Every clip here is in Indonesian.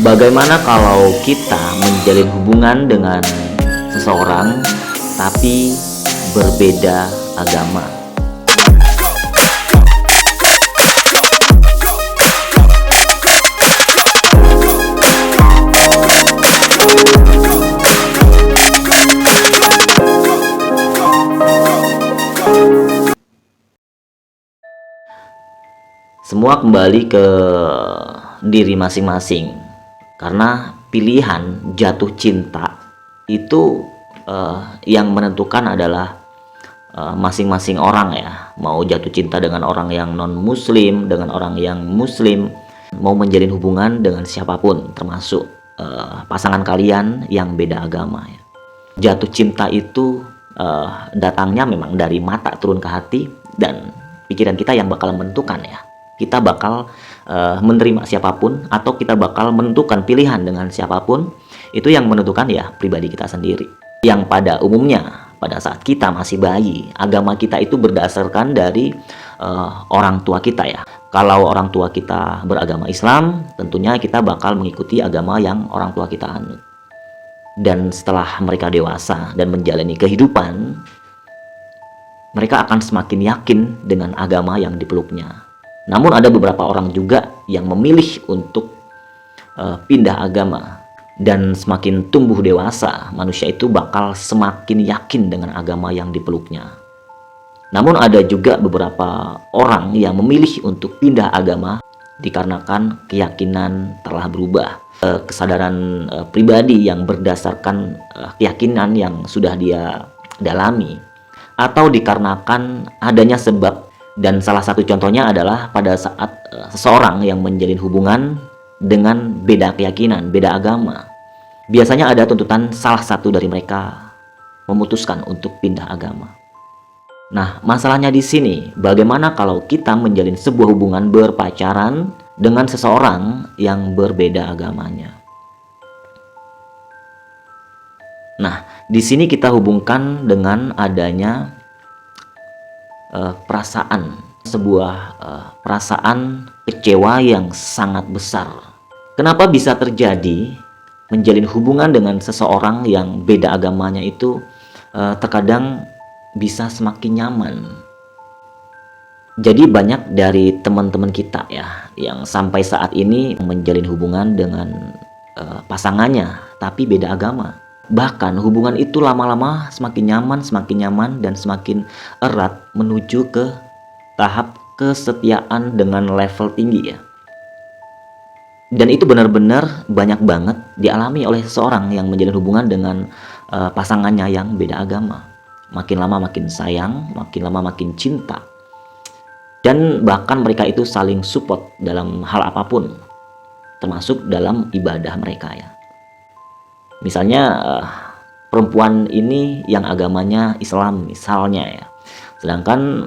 Bagaimana kalau kita menjalin hubungan dengan seseorang tapi berbeda agama? Semua kembali ke diri masing-masing, karena pilihan jatuh cinta itu yang menentukan adalah masing-masing orang ya. Mau jatuh cinta dengan orang yang non muslim, dengan orang yang muslim, mau menjalin hubungan dengan siapapun, termasuk pasangan kalian yang beda agama ya. Jatuh cinta itu datangnya memang dari mata turun ke hati, dan pikiran kita yang bakal menentukan ya. Kita bakal menerima siapapun atau kita bakal menentukan pilihan dengan siapapun. Itu yang menentukan ya pribadi kita sendiri. Yang pada umumnya pada saat kita masih bayi, agama kita itu berdasarkan dari orang tua kita ya. Kalau orang tua kita beragama Islam, tentunya kita bakal mengikuti agama yang orang tua kita anut. Dan setelah mereka dewasa dan menjalani kehidupan, mereka akan semakin yakin dengan agama yang dipeluknya. Namun ada beberapa orang juga yang memilih untuk pindah agama. Dan semakin tumbuh dewasa, manusia itu bakal semakin yakin dengan agama yang dipeluknya. Namun ada juga beberapa orang yang memilih untuk pindah agama dikarenakan keyakinan telah berubah. Kesadaran pribadi yang berdasarkan keyakinan yang sudah dia dalami, atau dikarenakan adanya sebab. Dan salah satu contohnya adalah pada saat seseorang yang menjalin hubungan dengan beda keyakinan, beda agama. Biasanya ada tuntutan salah satu dari mereka memutuskan untuk pindah agama. Nah, masalahnya di sini, bagaimana kalau kita menjalin sebuah hubungan berpacaran dengan seseorang yang berbeda agamanya? Nah, di sini kita hubungkan dengan adanya perasaan, sebuah perasaan kecewa yang sangat besar. Kenapa bisa terjadi menjalin hubungan dengan seseorang yang beda agamanya itu terkadang bisa semakin nyaman. Jadi banyak dari teman-teman kita ya yang sampai saat ini menjalin hubungan dengan pasangannya tapi beda agama. Bahkan hubungan itu lama-lama semakin nyaman dan semakin erat menuju ke tahap kesetiaan dengan level tinggi ya. Dan itu benar-benar banyak banget dialami oleh seseorang yang menjalin hubungan dengan pasangannya yang beda agama. Makin lama makin sayang, makin lama makin cinta. Dan bahkan mereka itu saling support dalam hal apapun, termasuk dalam ibadah mereka ya. Misalnya perempuan ini yang agamanya Islam misalnya ya, sedangkan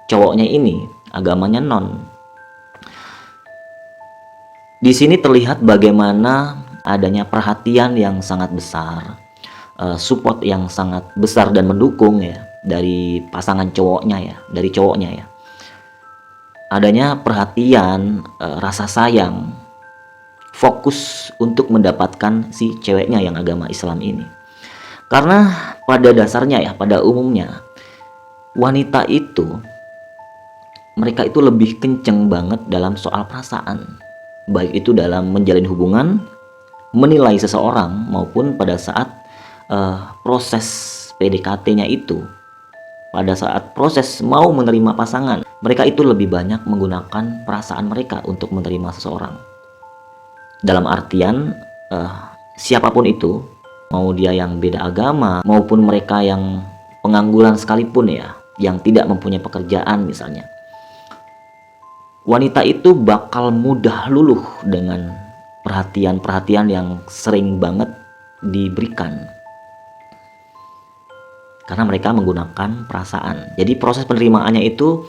cowoknya ini agamanya non. Di sini terlihat bagaimana adanya perhatian yang sangat besar, support yang sangat besar dan mendukung ya dari pasangan cowoknya ya, dari cowoknya ya. Adanya perhatian, rasa sayang, fokus untuk mendapatkan si ceweknya yang agama Islam ini. Karena pada dasarnya ya, pada umumnya wanita itu, mereka itu lebih kenceng banget dalam soal perasaan, baik itu dalam menjalin hubungan, menilai seseorang, maupun pada saat proses PDKT-nya itu. Pada saat proses mau menerima pasangan, mereka itu lebih banyak menggunakan perasaan mereka untuk menerima seseorang. Dalam artian siapapun itu, mau dia yang beda agama maupun mereka yang pengangguran sekalipun ya, yang tidak mempunyai pekerjaan misalnya, wanita itu bakal mudah luluh dengan perhatian-perhatian yang sering banget diberikan, karena mereka menggunakan perasaan. Jadi proses penerimaannya itu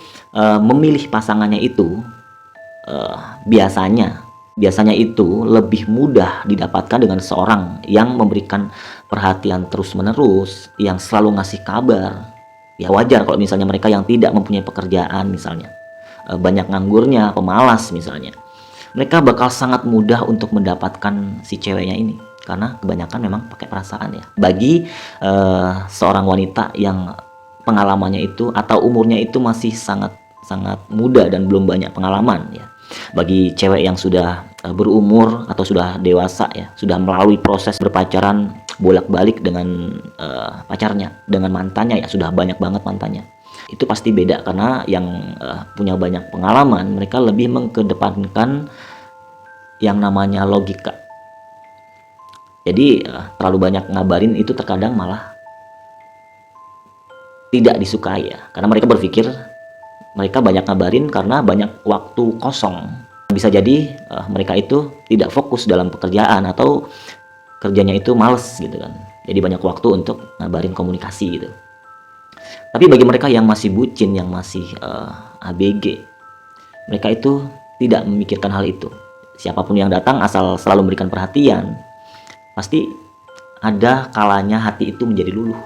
memilih pasangannya itu biasanya itu lebih mudah didapatkan dengan seorang yang memberikan perhatian terus-menerus, yang selalu ngasih kabar. Ya wajar kalau misalnya mereka yang tidak mempunyai pekerjaan misalnya, banyak nganggurnya, pemalas misalnya. mereka bakal sangat mudah untuk mendapatkan si ceweknya ini, karena kebanyakan memang pakai perasaan ya. Bagi seorang wanita yang pengalamannya itu atau umurnya itu masih sangat sangat muda dan belum banyak pengalaman ya. Bagi cewek yang sudah berumur atau sudah dewasa ya, sudah melalui proses berpacaran bolak-balik dengan pacarnya, dengan mantannya ya, sudah banyak banget mantannya. Itu pasti beda, karena yang punya banyak pengalaman, mereka lebih mengedepankan yang namanya logika. Jadi terlalu banyak ngabarin itu terkadang malah tidak disukai ya, karena mereka berpikir mereka banyak ngabarin karena banyak waktu kosong. Bisa jadi mereka itu tidak fokus dalam pekerjaan atau kerjanya itu males gitu kan, jadi banyak waktu untuk ngabarin komunikasi gitu. Tapi bagi mereka yang masih bucin, yang masih ABG, mereka itu tidak memikirkan hal itu. Siapapun yang datang asal selalu memberikan perhatian, pasti ada kalanya hati itu menjadi luluh.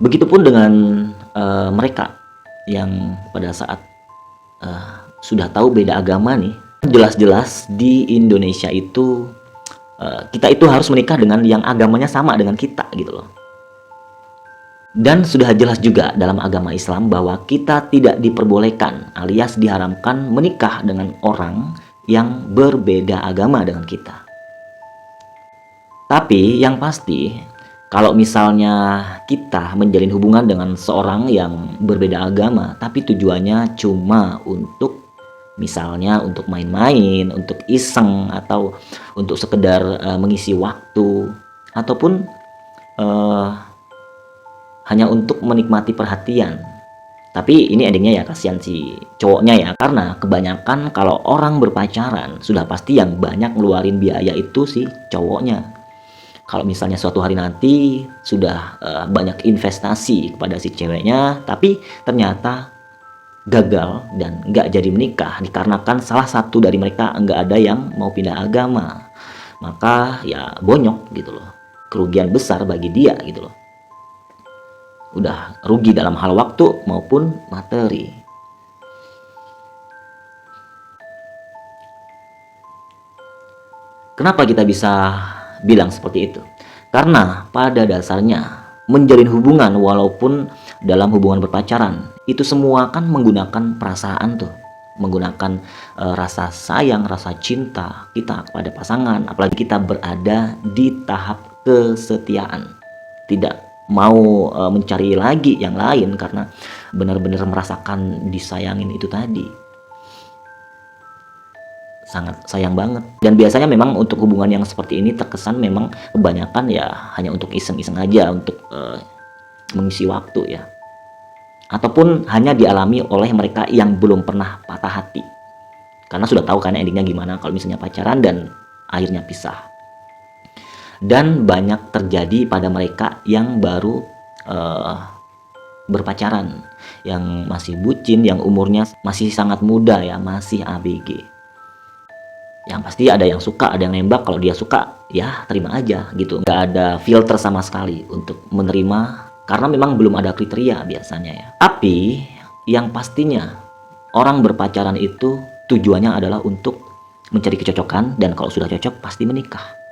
Begitupun dengan mereka yang pada saat sudah tahu beda agama nih. Jelas-jelas di Indonesia itu kita itu harus menikah dengan yang agamanya sama dengan kita gitu loh. Dan sudah jelas juga dalam agama Islam bahwa kita tidak diperbolehkan alias diharamkan menikah dengan orang yang berbeda agama dengan kita. Tapi yang pasti, kalau misalnya kita menjalin hubungan dengan seorang yang berbeda agama, tapi tujuannya cuma untuk misalnya untuk main-main, untuk iseng, atau untuk sekedar mengisi waktu, ataupun hanya untuk menikmati perhatian. Tapi ini endingnya ya kasihan si cowoknya ya, karena kebanyakan kalau orang berpacaran sudah pasti yang banyak ngeluarin biaya itu si cowoknya. Kalau misalnya suatu hari nanti sudah banyak investasi kepada si ceweknya, tapi ternyata gagal dan nggak jadi menikah dikarenakan salah satu dari mereka nggak ada yang mau pindah agama, maka ya bonyok gitu loh, kerugian besar bagi dia gitu loh. Udah rugi dalam hal waktu maupun materi. Kenapa kita bisa bilang seperti itu? Karena pada dasarnya menjalin hubungan walaupun dalam hubungan berpacaran itu semua kan menggunakan perasaan tuh, menggunakan rasa sayang, rasa cinta kita kepada pasangan, apalagi kita berada di tahap kesetiaan, tidak mau mencari lagi yang lain karena benar-benar merasakan disayangin itu tadi. Sangat sayang banget. Dan biasanya memang untuk hubungan yang seperti ini terkesan memang kebanyakan ya hanya untuk iseng-iseng aja, untuk mengisi waktu ya, ataupun hanya dialami oleh mereka yang belum pernah patah hati, karena sudah tahu kan endingnya gimana kalau misalnya pacaran dan akhirnya pisah. Dan banyak terjadi pada mereka yang baru berpacaran, yang masih bucin, yang umurnya masih sangat muda ya, masih ABG. Yang pasti ada yang suka, ada yang nembak. Kalau dia suka ya terima aja gitu, nggak ada filter sama sekali untuk menerima, karena memang belum ada kriteria biasanya ya. Tapi yang pastinya orang berpacaran itu tujuannya adalah untuk mencari kecocokan, dan kalau sudah cocok pasti menikah.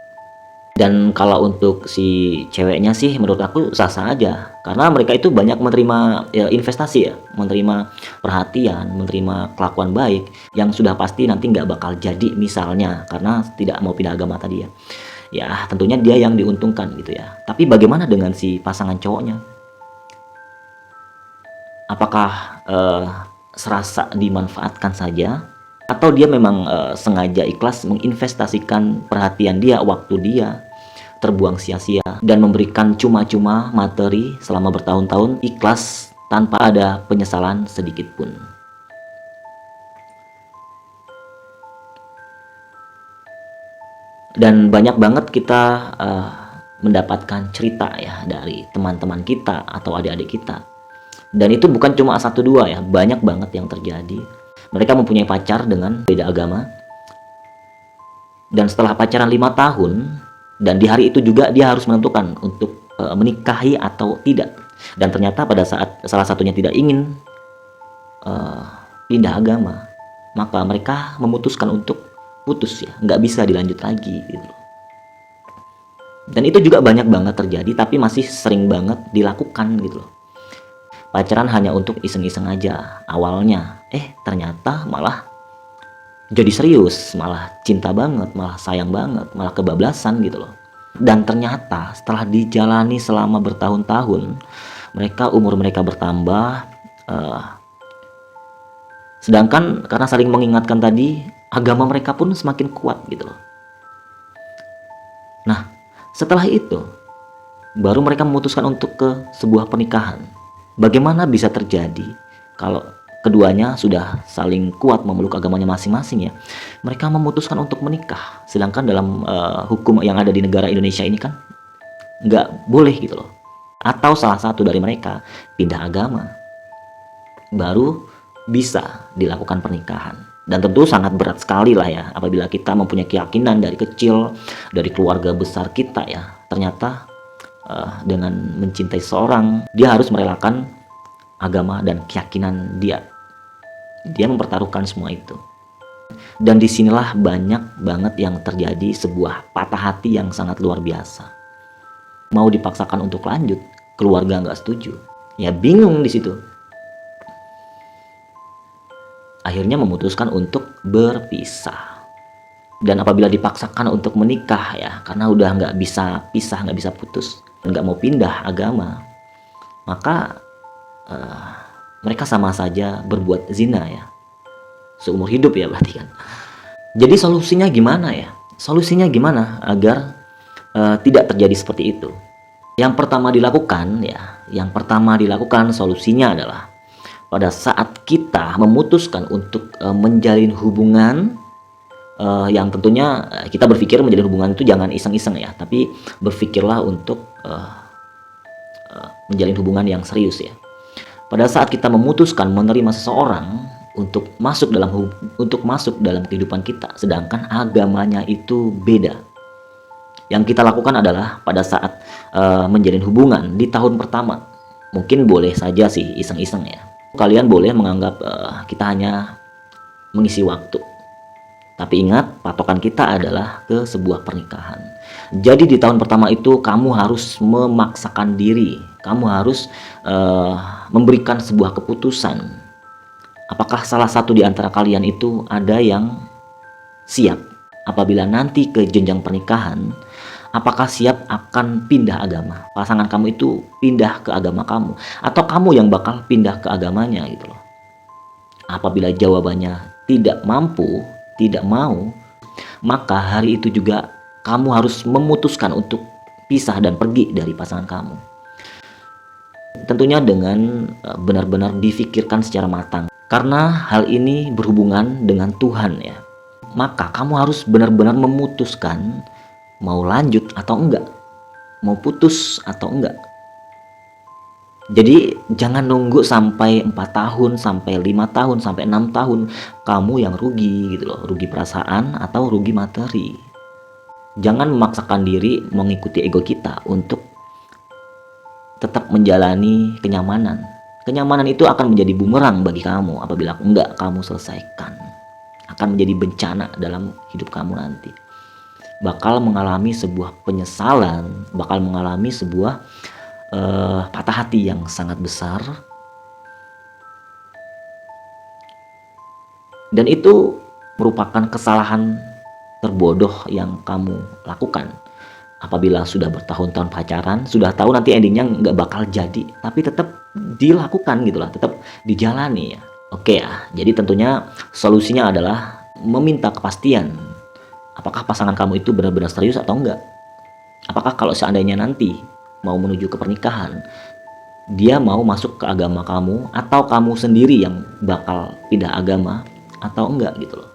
Dan kalau untuk si ceweknya sih menurut aku sah-sah aja, karena mereka itu banyak menerima ya, investasi ya, menerima perhatian, menerima kelakuan baik yang sudah pasti nanti nggak bakal jadi misalnya karena tidak mau pindah agama tadi ya. Ya tentunya dia yang diuntungkan gitu ya. Tapi bagaimana dengan si pasangan cowoknya? Apakah serasa dimanfaatkan saja, atau dia memang sengaja ikhlas menginvestasikan perhatian dia, waktu dia terbuang sia-sia, dan memberikan cuma-cuma materi selama bertahun-tahun, ikhlas tanpa ada penyesalan sedikit pun. Dan banyak banget kita mendapatkan cerita ya dari teman-teman kita atau adik-adik kita, dan itu bukan cuma satu dua ya, banyak banget yang terjadi. Mereka mempunyai pacar dengan beda agama, dan setelah pacaran 5 tahun, dan di hari itu juga dia harus menentukan untuk menikahi atau tidak. Dan ternyata pada saat salah satunya tidak ingin pindah agama, maka mereka memutuskan untuk putus ya, nggak bisa dilanjut lagi gitu. Dan itu juga banyak banget terjadi, tapi masih sering banget dilakukan gitu loh. Pacaran hanya untuk iseng-iseng aja awalnya, ternyata malah jadi serius, malah cinta banget, malah sayang banget, malah kebablasan gitu loh. Dan ternyata setelah dijalani selama bertahun-tahun, umur mereka bertambah, eh, sedangkan karena saling mengingatkan tadi, agama mereka pun semakin kuat gitu loh. Nah, setelah itu baru mereka memutuskan untuk ke sebuah pernikahan. Bagaimana bisa terjadi kalau keduanya sudah saling kuat memeluk agamanya masing-masing ya? Mereka memutuskan untuk menikah, sedangkan dalam hukum yang ada di negara Indonesia ini kan nggak boleh gitu loh. Atau salah satu dari mereka pindah agama, baru bisa dilakukan pernikahan. Dan tentu sangat berat sekali lah ya apabila kita mempunyai keyakinan dari kecil, dari keluarga besar kita ya, ternyata dengan mencintai seorang, dia harus merelakan agama dan keyakinan dia. Dia mempertaruhkan semua itu. Dan disinilah banyak banget yang terjadi sebuah patah hati yang sangat luar biasa. Mau dipaksakan untuk lanjut, keluarga nggak setuju. Ya bingung di situ. Akhirnya memutuskan untuk berpisah. Dan apabila dipaksakan untuk menikah ya, karena udah nggak bisa pisah, nggak bisa putus, nggak mau pindah agama, maka mereka sama saja berbuat zina ya, seumur hidup ya berarti kan. Jadi solusinya gimana ya? Solusinya gimana agar tidak terjadi seperti itu? Yang pertama dilakukan solusinya adalah pada saat kita memutuskan untuk menjalin hubungan, yang tentunya kita berpikir menjalin hubungan itu jangan iseng-iseng ya, tapi berpikirlah untuk menjalin hubungan yang serius ya. Pada saat kita memutuskan menerima seseorang untuk masuk dalam kehidupan kita, sedangkan agamanya itu beda, yang kita lakukan adalah pada saat menjalin hubungan di tahun pertama, mungkin boleh saja sih iseng-iseng ya. Kalian boleh menganggap kita hanya mengisi waktu. Tapi ingat, patokan kita adalah ke sebuah pernikahan. Jadi di tahun pertama itu kamu harus memaksakan diri. Kamu harus memberikan sebuah keputusan. Apakah salah satu di antara kalian itu ada yang siap apabila nanti ke jenjang pernikahan? Apakah siap akan pindah agama? Pasangan kamu itu pindah ke agama kamu, atau kamu yang bakal pindah ke agamanya gitu loh. Apabila jawabannya tidak mampu, tidak mau, maka hari itu juga kamu harus memutuskan untuk pisah dan pergi dari pasangan kamu. Tentunya dengan benar-benar difikirkan secara matang, karena hal ini berhubungan dengan Tuhan ya. Maka kamu harus benar-benar memutuskan mau lanjut atau enggak, mau putus atau enggak. Jadi jangan nunggu sampai 4 tahun, sampai 5 tahun, sampai 6 tahun kamu yang rugi gitu loh, rugi perasaan atau rugi materi. Jangan memaksakan diri mengikuti ego kita untuk tetap menjalani kenyamanan. Kenyamanan itu akan menjadi bumerang bagi kamu apabila enggak kamu selesaikan. Akan menjadi bencana dalam hidup kamu nanti. Bakal mengalami sebuah penyesalan, bakal mengalami sebuah patah hati yang sangat besar. Dan itu merupakan kesalahan terbodoh yang kamu lakukan. Apabila sudah bertahun-tahun pacaran, sudah tahu nanti endingnya nggak bakal jadi, tapi tetap dilakukan gitulah, tetap dijalani ya. Oke ya, jadi tentunya solusinya adalah meminta kepastian. Apakah pasangan kamu itu benar-benar serius atau enggak? Apakah kalau seandainya nanti mau menuju ke pernikahan, dia mau masuk ke agama kamu, atau kamu sendiri yang bakal pindah agama atau enggak gitu loh.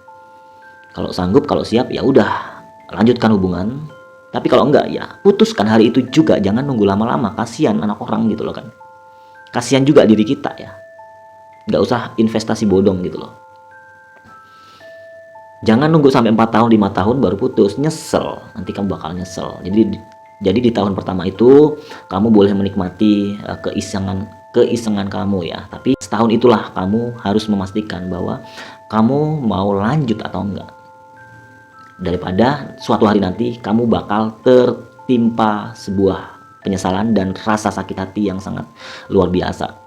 Kalau sanggup, kalau siap ya udah lanjutkan hubungan. Tapi kalau enggak ya putuskan hari itu juga, jangan nunggu lama-lama, kasihan anak orang gitu loh kan. Kasihan juga diri kita ya. Nggak usah investasi bodong gitu loh. Jangan nunggu sampai 4 tahun, 5 tahun baru putus, nyesel. Nanti kamu bakal nyesel. Jadi di tahun pertama itu kamu boleh menikmati keisengan kamu ya. Tapi setahun itulah kamu harus memastikan bahwa kamu mau lanjut atau enggak, daripada suatu hari nanti kamu bakal tertimpa sebuah penyesalan dan rasa sakit hati yang sangat luar biasa.